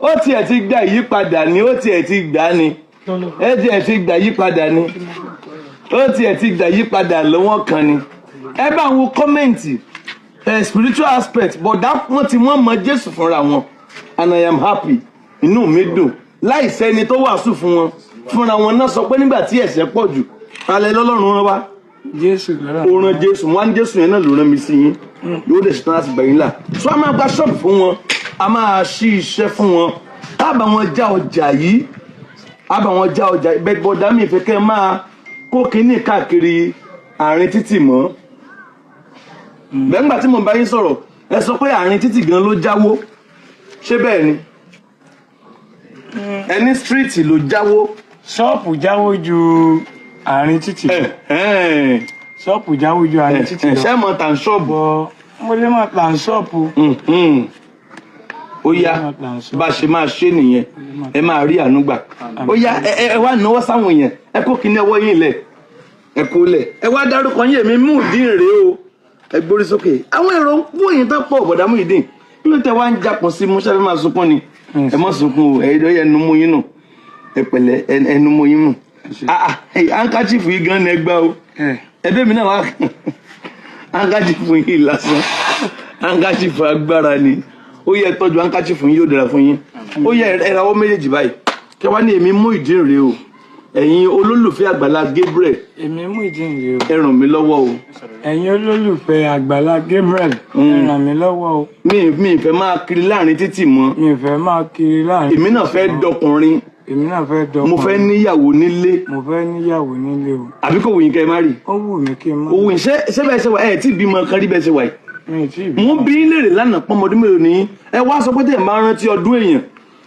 ó tiẹ̀ ti gba ìyípadà ni ó tiẹ̀ ti gbà ni ẹ tiẹ̀ ti gba ìyípadà ni ó tiẹ̀ ti gba ìyípadà lọ́wọ́ kan ni ẹ bá wo kọ́mẹ̀ntì spiritual aspect bọ̀dá wọ́n ti wọ́n mọ Jésù fúnra wọn and I am happy inú mi dùn láì sẹ́ni tó wàásù fún wọn fúnra wọn náà sọ pé nígbà tí ẹ̀ṣẹ̀ pọ̀ jù alẹ́ lọ́lọ́run rán wá Jésù ó rán Jésù wọn á ní Jésù yẹn náà ló rán mi sí yín yóò dẹ̀ ṣetán láti gbẹ̀yìn là so a máa gba ṣọ́ọ̀bù fún wọn a máa ṣí iṣẹ́ fún wọn á bá wọn já ọjà yìí á bá wọn já ọjà bẹ́ẹ̀ bọ́dá mi ìfẹ́ kẹ́ máa kó kínní káàkiri àárín títì mọ́ bẹ́ẹ̀ nígbà tí mo bá yín sọ̀rọ̀ ẹ sọ pé àárín títì gan ló jáwó ṣé bẹ́ẹ̀ ni ẹni stíríìtì ló jáwó ṣọ́ọ̀pù jáwó ju àárín títì ṣọ́ọ̀pù jáwó ju àárín títì lọ ṣé mo tàn ṣọ́ọ̀bù mo lè máa tàn ṣọ́ọ̀pù ó yá bá ṣe máa ṣe nìyẹn ẹ máa rí àánú gbà ó yá ẹ wá náwó sáwọn èèyàn ẹ kó kíní ọwọ́ yín lẹ̀ ẹ kó lẹ̀ ẹ wá dárúkọ yín èmi Muyideen rèé o ẹ gbórí sókè àwọn èrò ń pò yín tó pọ̀ bọ̀dá Muyideen kí ló tẹ wá ń japọ̀ sí mú ṣẹ́fẹ́ máa sunkún ni ẹ mọ̀ sunkún o ẹnu mú yín nù ẹ pẹ̀lẹ́ ẹnu mú yín nù handkerchief yìí gan ni ẹ gbá o ẹbí mi náà wá handkerchief yìí lásán handkerchief agbára ni ó yẹ tọ́jú handkerchief yín yóò dára fún yín ó yẹ ẹ̀rọ méjèèjì báyìí kí wá ní èmi Muyideen rèé o ẹ̀yin olólùfẹ́ Àgbàlá Gabriel èmi Muyideen rèé o ẹ ràn mí lọ́wọ́ o ẹ̀yin olólùfẹ́ Àgbàlá Gabriel ẹ ràn mí lọ́wọ́ o mi ìfẹ́ máa kiri láàrin títì mọ́ mi ìfẹ́ máa kiri láàrin èmi náà fẹ́ dọkùnrin èmi náà fẹ́ dọkùnrin mo fẹ́ níyàwó nílé mo fẹ́ níyàwó nílé o àbí kò wù yín kẹ́ ẹ má rí ó wù mí kí n má òwò ṣé bẹ́ẹ̀ ṣe wà ẹ̀ tí bímọ kan rí bẹ́ẹ̀ ṣe wà yìí mi ì tí ì bí mo bí léèrè lánàá pọ́nmọdún mélòó nìyí ẹ wá sọ pé tẹ̀ máa rántí ọdún èèyàn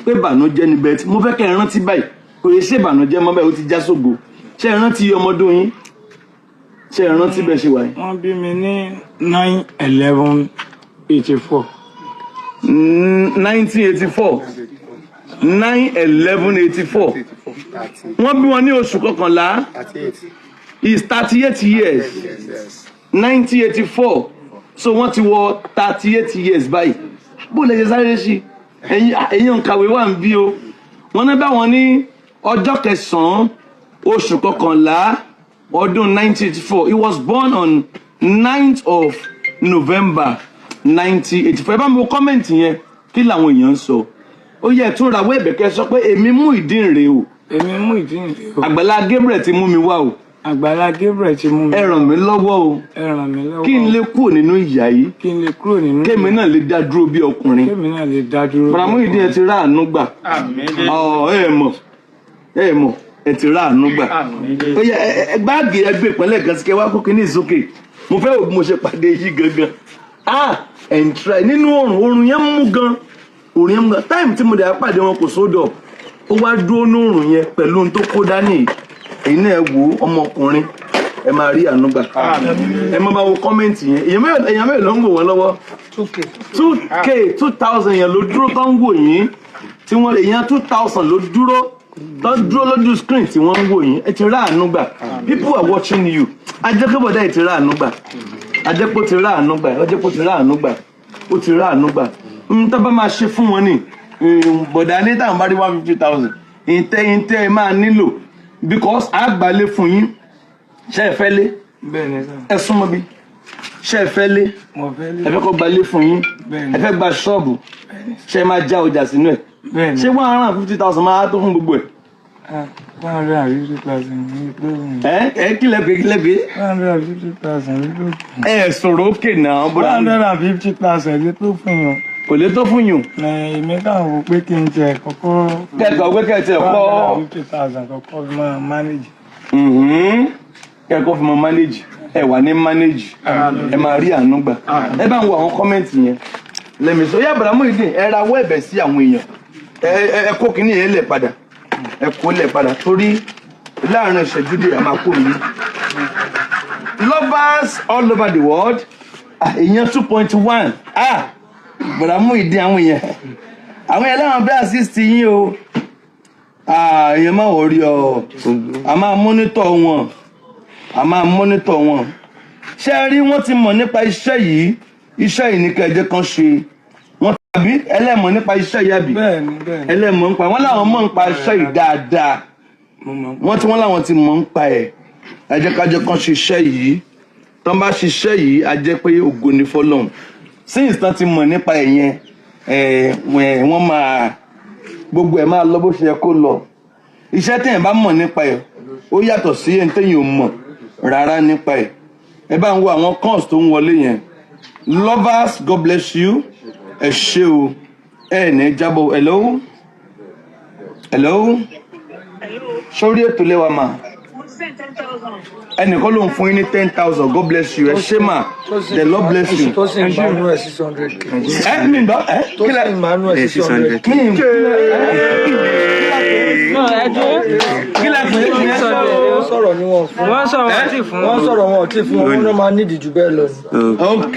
pé ìbànújẹ́ ni bẹ́ẹ̀ tí mo fẹ́ kẹ́ ẹ rántí báyìí kò yẹ ṣe ìbànújẹ́ mọ́ báyìí ó ti já sógo ṣé ẹ rántí ọmọdún yín ṣé ẹ rántí bẹ́ẹ̀ ṣe wà yìí. wọ́n bí mi ní 9/11/84 1984 9/11/84 wọ́n bí wọn ní oṣù kọkànlá is 38 years 1984 so wọ́n ti wọ 38 years báyìí bó lè ṣe sáré sí ẹ̀yin òǹkàwé wà ń bí o wọ́n ní bá wọn ní ọjọ́ kẹsàn-án oṣù kọkànlá ọdún 1984 he was born on 9th of November 1984 ẹ bá mi wo kọ́mẹ̀ntì yẹn kí làwọn èèyàn ń sọ ó yẹ tún ra wẹ́ẹ̀bẹ̀kẹ́ sọ pé èmi Muyideen rèé o èmi Muyideen rèé o Àgbàlá Gabriel ti mú mi wá o Àgbàlá Gabriel ti mú mi ẹ ràn mí lọ́wọ́ o ẹ ràn mí lọ́wọ́ kí n lè kúrò nínú ìyà yìí kí n lè kúrò nínú kémi náà lè dá dúró bí ọkùnrin kémi náà lè dá dúró Bàbá Muyideen ẹ ti rà àánú gbà ẹ mọ̀ ẹ ti rà àánú gbà ó yẹ báàgì ẹgbẹ́ ìpínlẹ̀ kan sí kẹ wá kó kíní ìsókè mo fẹ́ wò bí mo ṣe pàdé yìí gangan ẹ̀ ń try nínú oòrùn yẹn mú gan oòrùn yẹn mú gan táìmù tí mo dẹ̀ pàdé wọn kò sódò ó wá dúró ní oòrùn yẹn pẹ̀lú ohun tó kó dání èyí náà ẹ wo ọmọkùnrin ẹ máa rí àánú gbà ẹ máa bá wo kọ́mẹ́ǹtì yẹn èèyàn mẹ́rin ló ń wò wọ́n lọ́wọ́ 2K 2000 yẹn ló dúró tó ń wò yín tí wọ́n èèyàn 2000 ló dúró tó dúró lójú screen tí wọ́n ń wò yín ẹ ti rà àánú gbà people are watching you ajẹ́kẹ́bọ̀dá ẹ ti rà àánú gbà ajẹ́pọ̀ ti rà àánú gbà ajẹ́pọ̀ ti rà àánú gbà ó ti rà àánú gbà tó bá máa ṣe fún wọn ni bọ̀dá ní táwọn bá rí 150,000 ìtẹ́ ẹ máa nílò because àgbálẹ̀ fún yín ṣe ẹ fẹ́ lé ẹ súnmọ́ bí ṣe ẹ fẹ́ lé ẹ fẹ́ kọ́ gbalé fún yín ẹ fẹ́ gba ṣọ́ọ̀bù ṣe ẹ máa já ọjà sínú ẹ̀ ṣé 150,000 máa tó fún gbogbo ẹ̀. 150,000 kílẹ̀ pé 150,000 ẹ sọ̀rọ̀ òkè náà. 150,000 lè tó fún yàn. kò lè tó fún yùn. èmi káwọn wò pé kí n tẹ kọ́kọ́. kẹ́kọ̀ọ́ pé kẹ́kọ̀ọ́ kọ́. 150,000 kọ́kọ́ fi máa manage. kẹ́kọ̀ọ́ fi máa manage ẹ wà ní manage ẹ máa rí àánú gbà. ẹ bá ń wo àwọn kọ́mẹ́ǹtì yẹn lẹ́mi sọ yá Bàbá Muyideen ẹ ra wọ́ ẹ̀bẹ̀ sí àwọn èèyàn ẹ kó kínní yẹn lẹ̀ padà ẹ kó lẹ̀ padà torí láàrin ìṣẹ́jú dé a máa kó yìí. Lovers all over the world èèyàn 2.1 Bàbá Muyideen àwọn èèyàn láwọn bẹ́ẹ̀ assist yín o èèyàn máa wọ̀ rí ọ a máa monitor wọn ṣé ẹ rí wọ́n ti mọ̀ nípa iṣẹ́ yìí ní kẹjẹ kan ṣe wọ́n ti àbí ẹlẹ́mọ̀ nípa iṣẹ́ yìí àbí ẹlẹ́mọ̀ nípa wọ́n láwọn mọ̀ nípa iṣẹ́ yìí dáadáa wọ́n láwọn ti mọ̀ nípa ẹ̀ ẹ jẹ́ ká jẹ́ kán ṣiṣẹ́ yìí tán bá ṣiṣẹ́ yìí a jẹ́ pé ògo ni fọ́lọ́run since tán ti mọ̀ nípa ẹ̀ yẹn wọ́n máa gbogbo ẹ̀ máa lọ bó ṣe yẹ kó lọ iṣẹ́ téèyàn bá mọ̀ nípa ẹ̀ ó yàtọ̀ sí ẹni téèyàn ò mọ̀ rárá nípa ẹ̀ ẹ bá ń wo àwọn cons tó ń wọlé yẹn lovers God bless you ẹ ṣé o ẹ ní jábọ̀ hello sórí ètò lẹ́wà máa ẹnìkan ló ń fún yín ní 10,000 God bless you ẹ ṣé mà the Lord bless you. tó sì ń bá nú ẹ 600. mi gbọ́ tó sì ń bá nú ẹ 600. kí la pè é wọ́n sọ̀rọ̀ ni wọ́n fún. wọ́n sọ̀rọ̀ wọn ò tí fún wọn wọ́n máa nídìí jù bẹ́ẹ̀ lọ. ok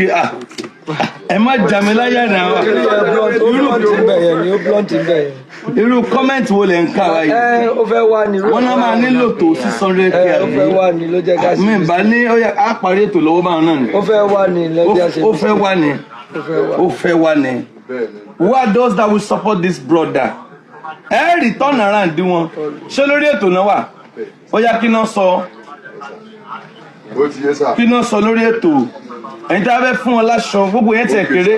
ẹ má jà mí láyà náà. irú kọ́mẹ́ǹtì wo lè ń kà láyé. ó fẹ́ wá ní. wọ́n náà máa nílò tó 600 kí ó fẹ́ wá ní ló jẹ́ ká sí. mi bá ní á parí ètò lọ́wọ́ báwọn náà ni. ó fẹ́ wá ní lọ́jọ́ àṣẹ. ó fẹ́ wá ní. ó fẹ́ wá ní. who are those that will support this brother? Return around di wọn ṣé lórí ètò náà wà ó yá kí náà sọ kí náà sọ lórí ètò ẹ̀yin tí a fẹ́ fún wọn láṣọ gbogbo yẹn tẹ̀ kéré.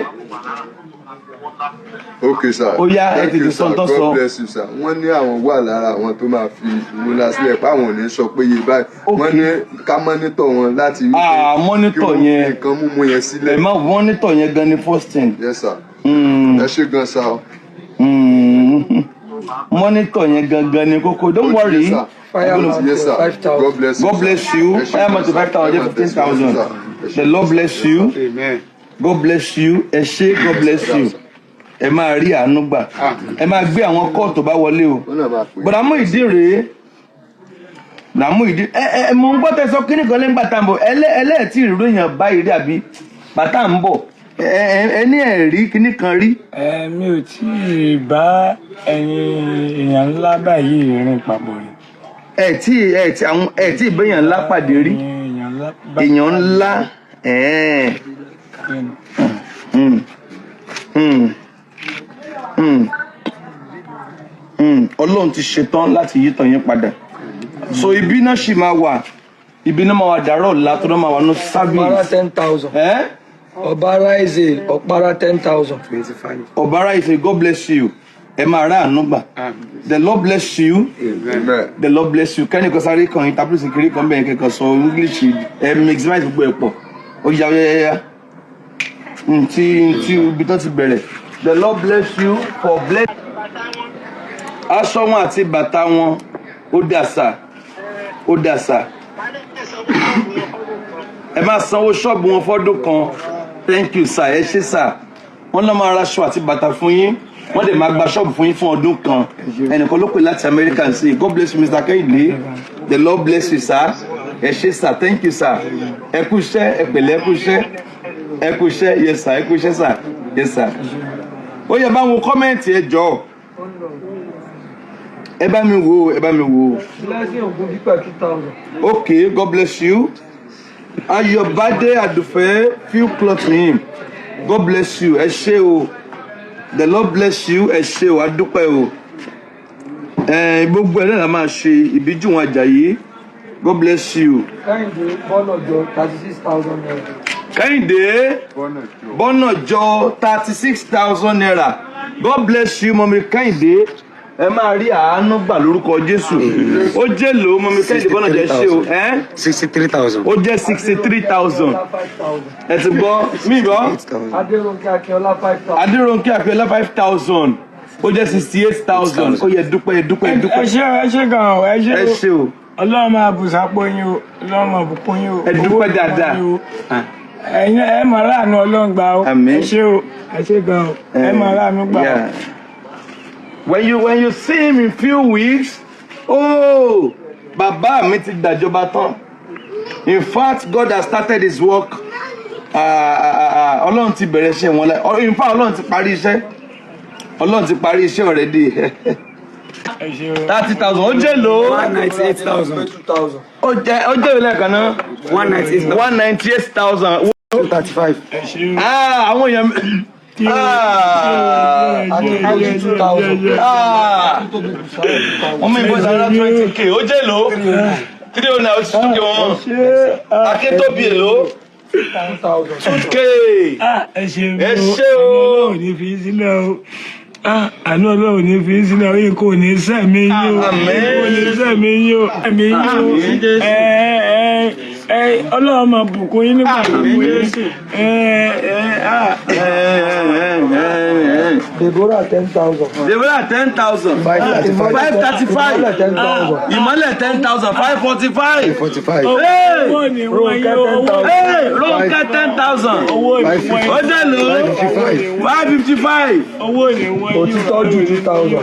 Okay sir. Ó yá ẹ tètè sọ tó sọ. God bless you sir. Wọ́n ní àwọn wà lára àwọn tó máa fi ìmúlá sílẹ̀ pé àwọn ò ní sọ pé iye báyìí. Wọ́n ní ká mọ́nítọ̀ wọn láti rí pé mọ́nítọ̀ yẹn nǹkan múmú yẹn sílẹ̀. ẹ má mọ́nítọ̀ yẹn gan ni first thing. Yes sir. Ẹ ṣé gan sir. Mọ́nítọ̀ yẹn gangan ni kókó. Don't worry. Yes sir. God bless you. God bless you. Fireman to 5,000, 15,000. The Lord bless you. Amen. God bless you. Ẹ ṣé, God bless you. Ẹ máa rí àánú gbà. Ẹ máa gbé àwọn kọ́ọ̀tù bá wọlé o. Bọ̀dà mú ìdí rèé. Nàmú ìdí. Mo ń gbọ́ tẹ sọ kíní kan lẹ́yìn bàtà ń bọ̀. Ẹlẹ́ẹ̀tì ìríró èèyàn báyìí rí àbí bàtà ń bọ̀. Ẹni ẹ̀rí kíní kan rí. Mi ò tí ì bá èèyàn ńlá báyìí rìn papọ̀ rí. Ẹ tí ìbéèyàn ńlá pàdé rí. Èèyàn ńlá. Ọlọ́run ti ṣetán láti yí tàn yín padà. So ibi náà ṣì máa wà. Ibi náà máa wà dàárọ̀ ọ̀la tó náà máa wà ní sábì. Ọ̀pára 10,000. Ọ̀bára Eze ọ̀pára 10,000. Ọ̀bára Eze, God bless you. Ẹ máa rà àánú gbà. The Lord bless you. Amen. The Lord bless you. Kẹ́ni kan sáré kan interpret kiri kan bẹ́ẹ̀ kẹ́kọ̀ọ́ sọ English maximize gbogbo ẹ̀ pọ̀. Ó yá yáyáyá. Ntí ibi tó ti bẹ̀rẹ̀. The Lord bless you for bless. Aṣọ wọn àti bàtà wọn ó dàsà. Ó dàsà. Ẹ máa sanwó ṣọ́ọ̀bù wọn fọ́dún kan. Thank you sir. Ẹ ṣé sir. Wọ́n náà máa ra aṣọ àti bàtà fún yín. Wọ́n dẹ̀ máa gba ṣọ́ọ̀bù fún yín fún ọdún kan. Ẹnìkan ló pè láti America sí. God bless you Mr. Kehinde. The Lord bless you sir. Ẹ ṣé sir. Thank you sir. Ẹ kú iṣẹ́, ẹ pẹ̀lẹ́, ẹ kú iṣẹ́. Ẹ kú iṣẹ́, yes sir. Ẹ kú iṣẹ́ sir. Yes sir. Ó yẹ bá wọn kọ́mẹ́ǹtì ẹ jọ̀ọ́. Ẹ bá mi wò, ẹ bá mi wò. Okay, God bless you. Ayọ̀bádé Àdùfẹ́ few clothes him. God bless you. Ẹ ṣé o. The Lord bless you. Ẹ ṣé o. Adúpẹ́ o. Gbogbo ẹ̀ náà la máa ṣe ìbíjú wọn Àjàyí. God bless you. Kẹ́hìndé Bọ́nàjọ 36,000 naira. Kẹ́hìndé Bọ́nàjọ 36,000 naira. God bless you mọ̀mí Kẹ́hìndé. Ẹ máa rí àánú gbà lórúkọ Jésù. Ó jẹ́ lò ó mọ̀mí Kẹ́hìndé Bọ́nàjọ ṣe o. 63,000. Ó jẹ́ 63,000. Ẹ ti gbọ́ mí gbọ́. Adérónkẹ́ Akíọ́lá 5,000. Adérónkẹ́ Akíọ́lá 5,000. Ó jẹ́ 68,000. Ó yẹ dúpẹ́ dúpẹ́ dúpẹ́. Ẹ ṣé gan o. Ẹ ṣé o. Ọlọ́run máa bùsápò yín o. Ọlọ́run máa bùkún yín o. Ẹ dúpẹ́ dáadáa. Ẹ̀yin ẹ máa ráàánú Ọlọ́run gbà o. Àmín. Ẹ ṣé o. Ẹ ṣé gan o. Ẹ máa ráàánú gbà o. When you see him in few weeks, oh, bàbá mi ti dàjọba tán. In fact, God has started his work. Ọlọ́run ti bẹ̀rẹ̀ iṣẹ́ wọn lẹ́. In fact, Ọlọ́run ti parí iṣẹ́. Ọlọ́run ti parí iṣẹ́ already. 30,000. Ó jẹ́ lò. 198,000. Ó jẹ́ lẹ́ẹ̀kan náà. 198,000. 198,000. 235. Àwọn èèyàn Akíntóbi 2000. Wọ́n mú ìbọn ìdáná 20k. Ó jẹ́ èlò. 309 ó ti tún kí wọ́n. Akíntóbi èlò. 2k. Ẹ ṣe o. Ọlọ́run ní fi sílẹ̀ o. Àánú Ọlọ́run ní fi sílẹ̀ o. Kò ní sẹ́mi yín o. Kò ní sẹ́mi yín o. Ẹ̀mí yín o. Ọlọ́run máa bùkún yín nígbà gbogbo Jésù. Deborah 10,000. Deborah 10,000. 535. Ìmọ́lẹ̀ 10,000. 545. 45. Owó ni wọ́n yín o. Ronke 10,000. Owó ni wọ́n yín o. Ó jẹ́ lò. 555. Owó ni wọ́n yín o. Òtítọ́jú 2,000.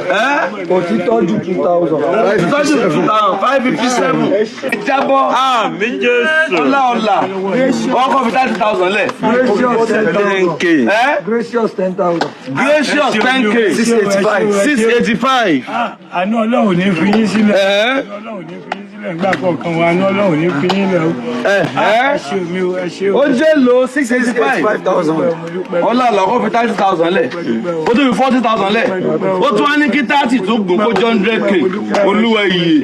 Òtítọ́jú 2,000. Òtítọ́jú 2,000. 557. Ìjábọ̀. Àmín Jésù. Ọlá. Wọ́n kọ́ fi 30,000 lẹ̀. Gracious 10,000. Gracious 10k. 685. Àánú Ọlọ́run ní fi yín sílẹ̀. Ọlọ́run ní fi yín sílẹ̀ nígbà kọ̀ọ̀kan wa. Àánú Ọlọ́run ní fi yín lẹ̀ o. Ẹ ṣe omi o, ẹ ṣe o. Ó jẹ́ lò 685,000. Ọlá lọ́kọ́ fi 30,000 lẹ̀. Ó tún fi 40,000 lẹ̀. Ó tún wá ní kí 30 tó gùn kó jọ 100k. Olúwa iye.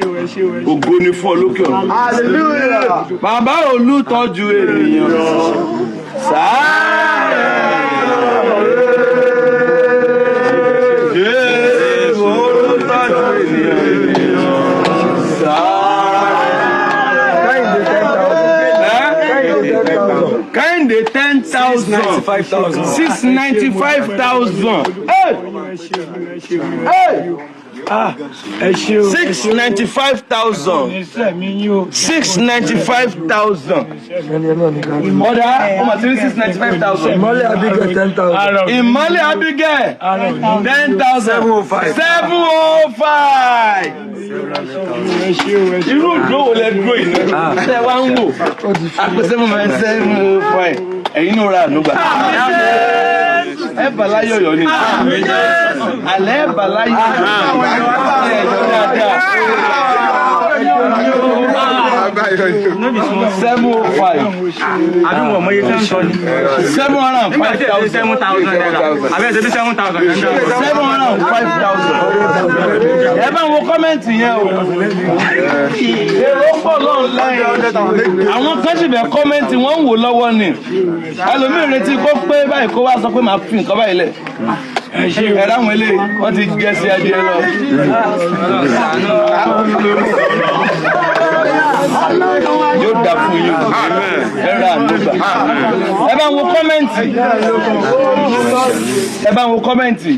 Ògo ni fún ọ lókè ọ̀run. Hallelujah. Bàbá olùtọ́jú ènìyàn. Sáré. Kẹ́hìndé 10,000. 695,000. Ẹ ṣe o. 695,000. 695,000. Ọ̀dà ọmọ tí ní 695,000. Ìmọ́lẹ̀ Abigail 10,000. Ìmọ́lẹ̀ Abigail 10,000. 705. Irú ìdúró lẹ dúró yìí náà. Ṣé wá ń wò? Àpèsè mo máa ń 705. Ẹ̀yin náà ra ànúgbà. Ẹ bàlá yọ̀yọ̀ ni. Àlẹ́ bàlá yọ̀yọ̀. Seven oh five. Àdúgbò ọmọ yẹn tẹ́ ń sọ ni. 705,000. 7,000. Àbẹ́ ẹ̀sẹ̀ bí 7,000. 705,000. Ẹ bá wo kọ́mẹ́ǹtì yẹn o. Èrò pọ̀ lọ́n lẹ́yìn. Àwọn kan sì bẹ̀ kọ́mẹ́ǹtì wọ́n ń wò lọ́wọ́ ni. Ẹlòmíì retí kó pé báyìí kó wá sọ pé màá fi nǹkan báyìí lẹ̀. Ẹ̀rọ àwọn eléyìí wọ́n ti jẹ́ sí adìẹ lọ. Yóò dà fún yín. Ẹ ra àdúgbà. Ẹ bá wo kọ́mẹ́ǹtì.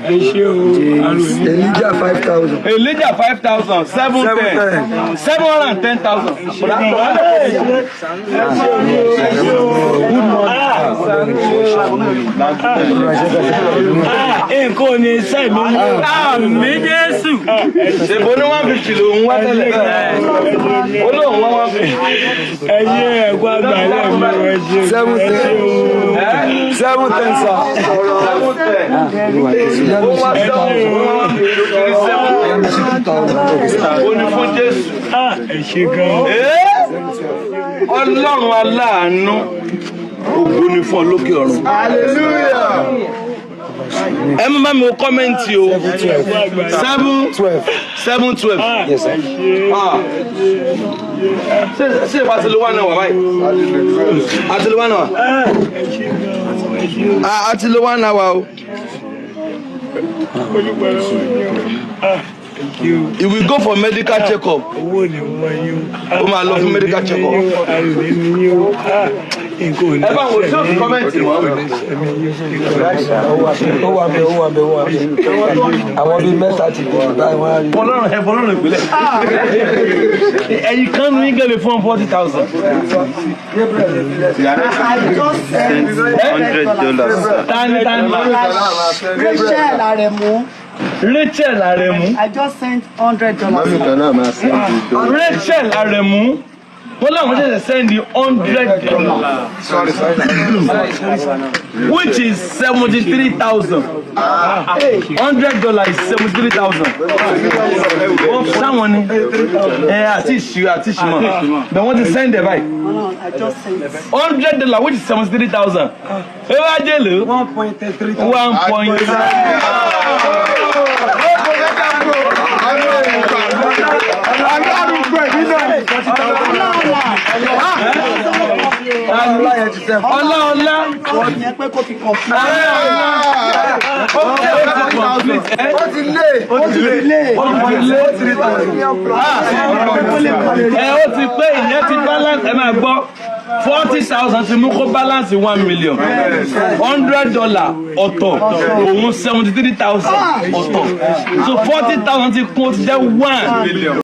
Elijah 5,000. Elijah 5,000. 710. 710,000. Nǹkan ò ní sẹ́mi. Àmì Jésù. Ṣèbó ní 150 lòun wá tẹ́lẹ̀. Ó lóun wá 150. Ẹyẹ ẹ̀gbọ́n àgbà lẹ́ẹ̀mí ẹ̀jẹ̀. 710, sir. Ó ní fún Jésù. Ẹ ṣe gan. Ọlọ́run aláàánú. Ògo ni fún ọ lókè ọ̀run. Ẹ mú bá mi wo kọ́mẹ́ǹtì o. 712. Yes, sir. Ṣé ìbá ti lo wá náà wà báyìí? A ti lo wá náà wà? A ti lo wá náà wà o. He will go for medical check-up. Ó máa lọ fún medical check-up. Ẹ bá wo tí o fi kọ́mẹ́ǹtì wọn. Ó wà bẹ́ẹ̀. Àwọn bíi mẹ́ta ti dé báyìí wọ́n á rí. Fọlọ́run ìpínlẹ̀. Ẹ̀yin kan ní gẹ́lẹ́ fún 40,000. $100. Tani. Rachel Aremu. I just sent $100. Rachel Aremu. Wọ́n láwọn ṣẹ̀ṣẹ̀ send you $100. Which is 73,000. $100 is 73,000. Sáwọn ni àti ìṣìmọ̀ but wọ́n ti send ẹ̀ báyìí. $100 which is 73,000. Ẹ wá jẹ́ lò. 1.33. Ó ti pé ìyẹn ti balance ẹ máa gbọ́ 40,000 ti mú kó balance 1 million. $100 ọ̀tọ̀ òun 73,000 ọ̀tọ̀ so 40,000 ti kún ó ti jẹ́ 1 million.